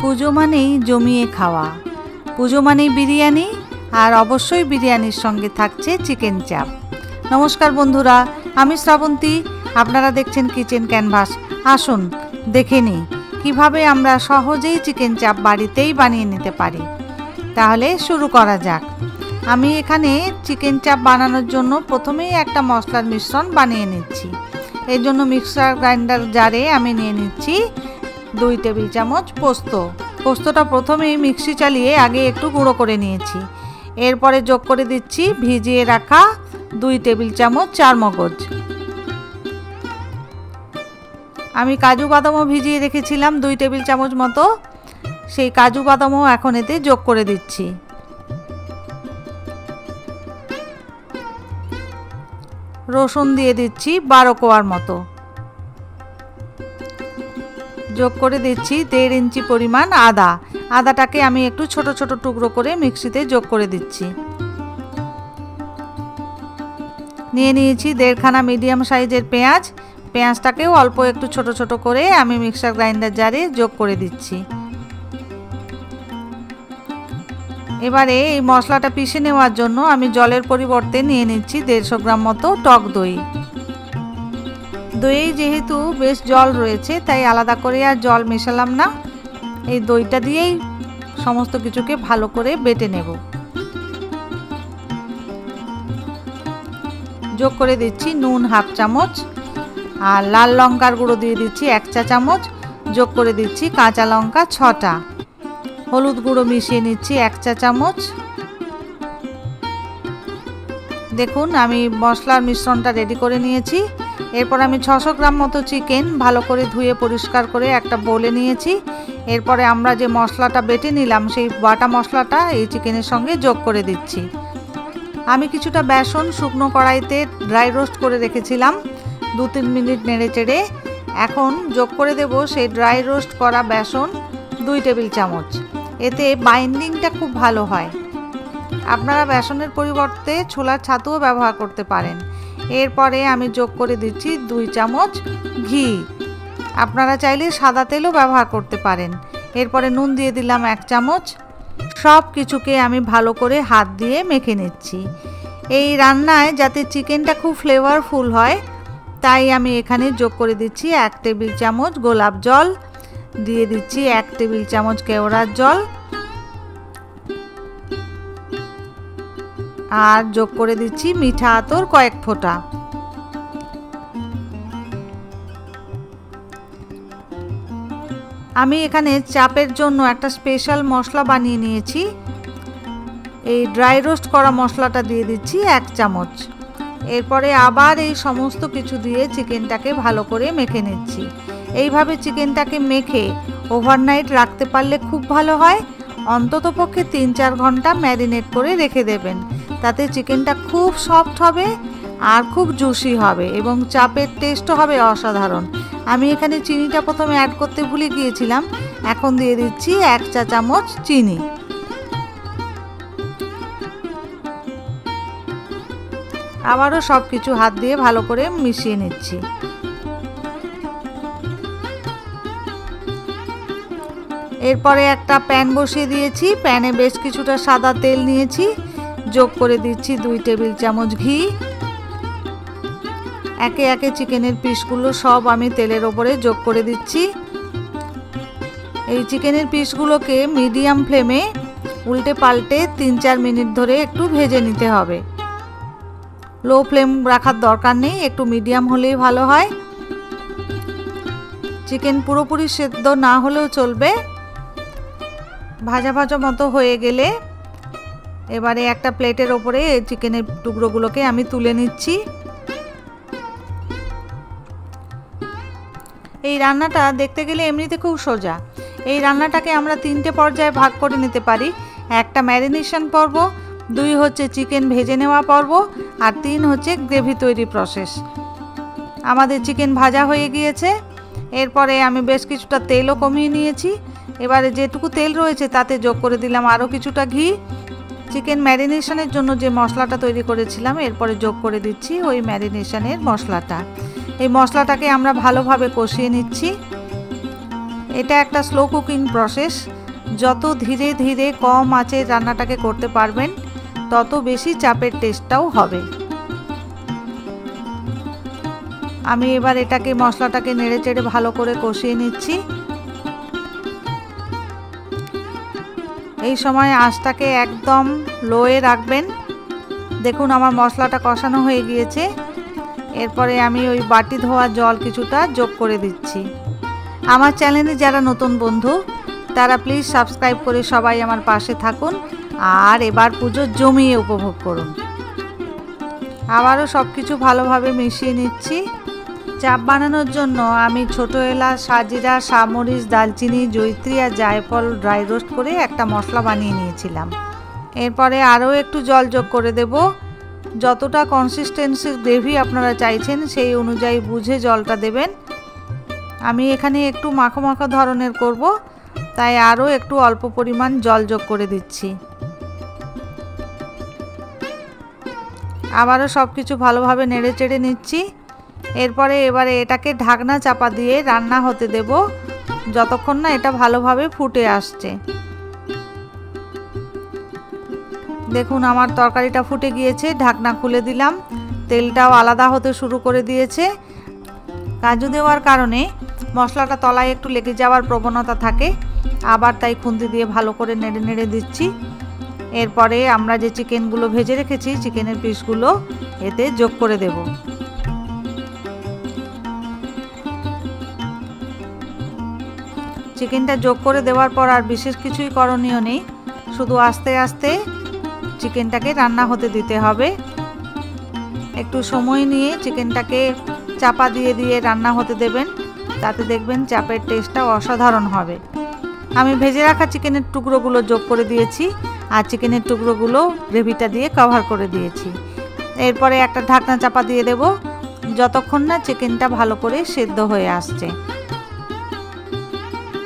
পুজো মানেই জমিয়ে খাওয়া, পুজো মানেই বিরিয়ানি, আর অবশ্যই বিরিয়ানির সঙ্গে থাকছে চিকেন চাপ। নমস্কার বন্ধুরা, আমি শ্রাবন্তী, আপনারা দেখছেন কিচেন ক্যানভাস। আসুন দেখে নিই কীভাবে আমরা সহজেই চিকেন চাপ বাড়িতেই বানিয়ে নিতে পারি। তাহলে শুরু করা যাক। আমি এখানে চিকেন চাপ বানানোর জন্য প্রথমেই একটা মশলার মিশ্রণ বানিয়ে নিচ্ছি। এর জন্য মিক্সার গ্রাইন্ডার জারে আমি নিয়ে নিচ্ছি 2 টেবিল চামচ পোস্ত। পোস্তটা প্রথমেই মিক্সি চালিয়ে আগে একটু গুঁড়ো করে নিয়েছি। এরপরে যোগ করে দিচ্ছি ভিজিয়ে রাখা 2 টেবিল চামচ চারমগজ। আমি কাজু বাদামও ভিজিয়ে রেখেছিলাম 2 টেবিল চামচ মতো, সেই কাজু বাদামও এখন এতে যোগ করে দিচ্ছি। রসুন দিয়ে দিচ্ছি 12 কোয়ার মতো। যোগ করে দিচ্ছি 1.5 ইঞ্চি পরিমাণ আদা। আদাটাকে আমি একটু ছোট ছোট টুকরো করে মিক্সিতে যোগ করে দিচ্ছি। নিয়ে নিয়েছি 1.5 খানা মিডিয়াম সাইজের পেঁয়াজ। পেঁয়াজটাকেও অল্প একটু ছোট ছোট করে আমি মিক্সার গ্রাইন্ডার জারে যোগ করে দিচ্ছি। এবারে এই মশলাটা পিষে নেওয়ার জন্য আমি জলের পরিবর্তে নিয়ে নিচ্ছি 150 গ্রাম মতো টক দই। দইয়ে যেহেতু বেশ জল রয়েছে, তাই আলাদা করে আর জল মেশালাম না। এই দইটা দিয়েই সমস্ত কিছুকে ভালো করে বেটে নেব। যোগ করে দিচ্ছি নুন 1/2 চামচ, আর লাল লঙ্কার গুঁড়ো দিয়ে দিচ্ছি 1 চা চামচ। যোগ করে দিচ্ছি কাঁচা লঙ্কা 6টা। হলুদ গুঁড়ো মিশিয়ে নিচ্ছি 1 চা চামচ। দেখুন আমি মশলার মিশ্রণটা রেডি করে নিয়েছি। এরপর আমি 600 গ্রাম মতো চিকেন ভালো করে ধুয়ে পরিষ্কার করে একটা বোলে নিয়েছি। এরপরে আমরা যে মশলাটা বেটে নিলাম, সেই বাটা মশলাটা এই চিকেনের সঙ্গে যোগ করে দিচ্ছি। আমি কিছুটা বেসন শুকনো কড়াইতে ড্রাই রোস্ট করে রেখেছিলাম, 2-3 মিনিট নেড়ে চেড়ে। এখন যোগ করে দেব সেই ড্রাই রোস্ট করা বেসন 2 টেবিল চামচ। এতে বাইন্ডিংটা খুব ভালো হয়। আপনারা বেসনের পরিবর্তে ছোলার ছাতুও ব্যবহার করতে পারেন। এরপরে আমি যোগ করে দিচ্ছি 2 চামচ ঘি। আপনারা চাইলে সাদা তেলও ব্যবহার করতে পারেন। এরপরে নুন দিয়ে দিলাম 1 চামচ। সব কিছুকে আমি ভালো করে হাত দিয়ে মেখে নিচ্ছি। এই রান্নায় যাতে চিকেনটা খুব ফ্লেভারফুল হয়, তাই আমি এখানে যোগ করে দিচ্ছি 1 টেবিল চামচ গোলাপ জল, দিয়ে দিচ্ছি 1 টেবিল চামচ কেওড়ার জল, আর যোগ করে দিচ্ছি মিঠা আতর কয়েক ফোঁটা। আমি এখানে চাপের জন্য একটা স্পেশাল মশলা বানিয়ে নিয়েছি। এই ড্রাই রোস্ট করা মশলাটা দিয়ে দিচ্ছি 1 চামচ। এরপরে আবার এই সমস্ত কিছু দিয়ে চিকেনটাকে ভালো করে মেখে নিচ্ছি। এইভাবে চিকেনটাকে মেখে ওভারনাইট রাখতে পারলে খুব ভালো হয়। অন্ততপক্ষে 3-4 ঘন্টা ম্যারিনেট করে রেখে দেবেন। তাতে চিকেনটা খুব সফট হবে আর খুব জুসি হবে, এবং চাপের টেস্টও হবে অসাধারণ। আমি এখানে চিনিটা প্রথমে অ্যাড করতে ভুলে গিয়েছিলাম, এখন দিয়ে দিচ্ছি 1 চা চামচ চিনি। আবারও সব কিছু হাত দিয়ে ভালো করে মিশিয়ে নিচ্ছি। এরপরে একটা প্যান বসিয়ে দিয়েছি। প্যানে বেশ কিছুটা সাদা তেল নিয়েছি। যোগ করে দিচ্ছি 2 টেবিল চামচ ঘি। একে একে চিকেনের পিসগুলো সব আমি তেলের ওপরে যোগ করে দিচ্ছি। এই চিকেনের পিসগুলোকে মিডিয়াম ফ্লেমে উল্টে পাল্টে 3-4 মিনিট ধরে একটু ভেজে নিতে হবে। লো ফ্লেম রাখার দরকার নেই, একটু মিডিয়াম হলেই ভালো হয়। চিকেন পুরোপুরি সেদ্ধ না হলেও চলবে। ভাজা ভাজা মতো হয়ে গেলে এবারে একটা প্লেটের ওপরে চিকেনের টুকরোগুলোকে আমি তুলে নিচ্ছি। এই রান্নাটা দেখতে গেলে এমনিতে খুব সোজা। এই রান্নাটাকে আমরা 3টে পর্যায়ে ভাগ করে নিতে পারি। 1টা ম্যারিনেশন পর্ব, 2 হচ্ছে চিকেন ভেজে নেওয়া পর্ব, আর 3 হচ্ছে গ্রেভি তৈরি প্রসেস। আমাদের চিকেন ভাজা হয়ে গিয়েছে। এরপরে আমি বেশ কিছুটা তেলও কমিয়ে নিয়েছি। এবারে যেটুকু তেল রয়েছে তাতে যোগ করে দিলাম আরও কিছুটা ঘি। চিকেন ম্যারিনেশনের জন্য যে মশলাটা তৈরি করেছিলাম, এরপরে যোগ করে দিচ্ছি ওই ম্যারিনেশনের মশলাটা। এই মশলাটাকে আমরা ভালোভাবে কষিয়ে নিচ্ছি। এটা একটা স্লো কুকিং প্রসেস। যত ধীরে ধীরে কম আঁচে রান্নাটাকে করতে পারবেন তত বেশি চাপের টেস্টটাও হবে। আমি এবার এটাকে মশলাটাকে নেড়েচেড়ে ভালো করে কষিয়ে নিচ্ছি। এই সময় আঁচটাকে একদম লোয়ে রাখবেন। দেখুন আমার মশলাটা কষানো হয়ে গিয়েছে। এরপরে আমি ওই বাটি ধোয়া জল কিছুটা যোগ করে দিচ্ছি। আমার চ্যানেলে যারা নতুন বন্ধু তারা প্লিজ সাবস্ক্রাইব করে সবাই আমার পাশে থাকুন আর এবার পুজো জমিয়ে উপভোগ করুন। আবারও সব কিছু ভালোভাবে মিশিয়ে নিচ্ছি। চাপ বানানোর জন্য আমি ছোটো এলাচ, সাজিরা, সামরিচ, দালচিনি, জয়িত্রী আর জায়ফল ড্রাই রোস্ট করে একটা মশলা বানিয়ে নিয়েছিলাম। এরপরে আরও একটু জল যোগ করে দেব। যতটা কনসিস্টেন্সির গ্রেভি আপনারা চাইছেন সেই অনুযায়ী বুঝে জলটা দেবেন। আমি এখানে একটু মাখো মাখো ধরনের করব, তাই আরও একটু অল্প পরিমাণ জল যোগ করে দিচ্ছি। আবারও সব কিছু ভালোভাবে নেড়ে চেড়ে নিচ্ছি। এবারে এটাকে ঢাকনা চাপা দিয়ে রান্না হতে দেব যতক্ষণ না এটা ভালোভাবে ফুটে আসছে। দেখুন আমার তরকারিটা ফুটে গিয়েছে, ঢাকনা খুলে দিলাম। তেলটাও আলাদা হতে শুরু করে দিয়েছে। কাজু দেওয়ার কারণে মশলাটা তলায় একটু লেগে যাওয়ার প্রবণতা থাকে, আবার তাই খুন্তি দিয়ে ভালো করে নেড়ে নেড়ে দিচ্ছি। এরপরে আমরা যে চিকেনগুলো ভেজে রেখেছি চিকেনের পিসগুলো এতে যোগ করে দেব। চিকেনটা যোগ করে দেওয়ার পর আর বিশেষ কিছুই করণীয় নেই, শুধু আস্তে আস্তে চিকেনটাকে রান্না হতে দিতে হবে। একটু সময় নিয়ে চিকেনটাকে চাপা দিয়ে দিয়ে রান্না হতে দেবেন, তাতে দেখবেন চাপের টেস্টটা অসাধারণ হবে। আমি ভেজে রাখা চিকেনের টুকরোগুলো যোগ করে দিয়েছি আর চিকেনের টুকরোগুলো গ্রেভিটা দিয়ে কভার করে দিয়েছি। এরপরে একটা ঢাকনা চাপা দিয়ে দেব যতক্ষণ না চিকেনটা ভালো করে সেদ্ধ হয়ে আসছে।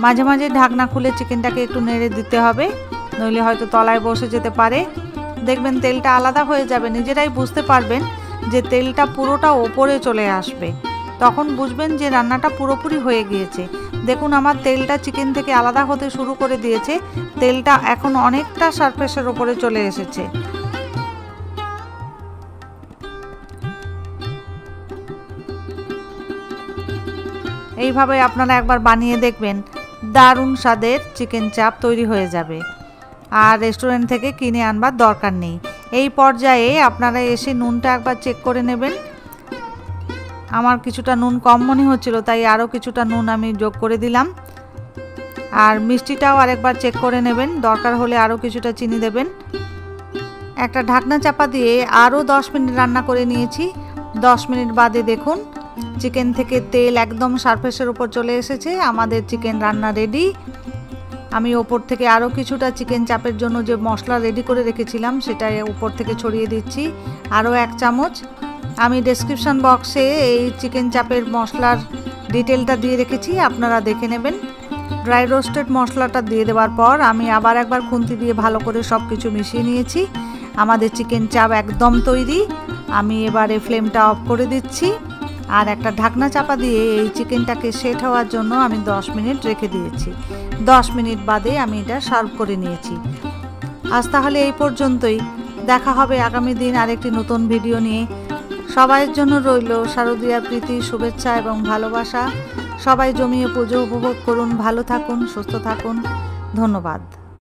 মাঝে মাঝে ঢাকনা খুলে চিকেনটাকে একটু নেড়ে দিতে হবে, নইলে হয়তো তলায় বসে যেতে পারে। দেখবেন তেলটা আলাদা হয়ে যাবে, নিজেরাই বুঝতে পারবেন যে তেলটা পুরোটা ওপরে চলে আসবে, তখন বুঝবেন যে রান্নাটা পুরোপুরি হয়ে গিয়েছে। দেখুন আমার তেলটা চিকেন থেকে আলাদা হতে শুরু করে দিয়েছে, তেলটা এখন অনেকটা সারফেসের ওপরে চলে এসেছে। এইভাবে আপনারা একবার বানিয়ে দেখবেন, দারুণ স্বাদের চিকেন চাপ তৈরি হয়ে যাবে আর রেস্টুরেন্ট থেকে কিনে আনবার দরকার নেই। এই পর্যায়ে আপনারা এসে নুনটা একবার চেক করে নেবেন। আমার কিছুটা নুন কম মনে হচ্ছিল, তাই আরও কিছুটা নুন আমি যোগ করে দিলাম। আর মিষ্টিটাও আরেকবার চেক করে নেবেন, দরকার হলে আরও কিছুটা চিনি দেবেন। একটা ঢাকনা চাপা দিয়ে আরও 10 মিনিট রান্না করে নিয়েছি। 10 মিনিট বাদে দেখুন চিকেন থেকে তেল একদম সারফেসের উপর চলে এসেছে। আমাদের চিকেন রান্না রেডি। আমি ওপর থেকে আরও কিছুটা চিকেন চাপের জন্য যে মশলা রেডি করে রেখেছিলাম সেটা উপর থেকে ছড়িয়ে দিচ্ছি, আরও 1 চামচ। আমি ডেসক্রিপশন বক্সে এই চিকেন চাপের মশলার ডিটেলটা দিয়ে রেখেছি, আপনারা দেখে নেবেন। ড্রাই রোস্টেড মশলাটা দিয়ে দেওয়ার পর আমি আবার একবার খুন্তি দিয়ে ভালো করে সব কিছু মিশিয়ে নিয়েছি। আমাদের চিকেন চাপ একদম তৈরি। আমি এবারে ফ্লেমটা অফ করে দিচ্ছি আর একটা ঢাকনা চাপা দিয়ে এই চিকেনটাকে সেট হওয়ার জন্য আমি 10 মিনিট রেখে দিয়েছি। 10 মিনিট বাদে আমি এটা সার্ভ করে নিয়েছি। আজ তাহলে এই পর্যন্তই, দেখা হবে আগামী দিন আরেকটি নতুন ভিডিও নিয়ে। সবাইয়ের জন্য রইল শারদীয়ার প্রীতি, শুভেচ্ছা এবং ভালোবাসা। সবাই জমিয়ে পুজো উপভোগ করুন, ভালো থাকুন, সুস্থ থাকুন। ধন্যবাদ।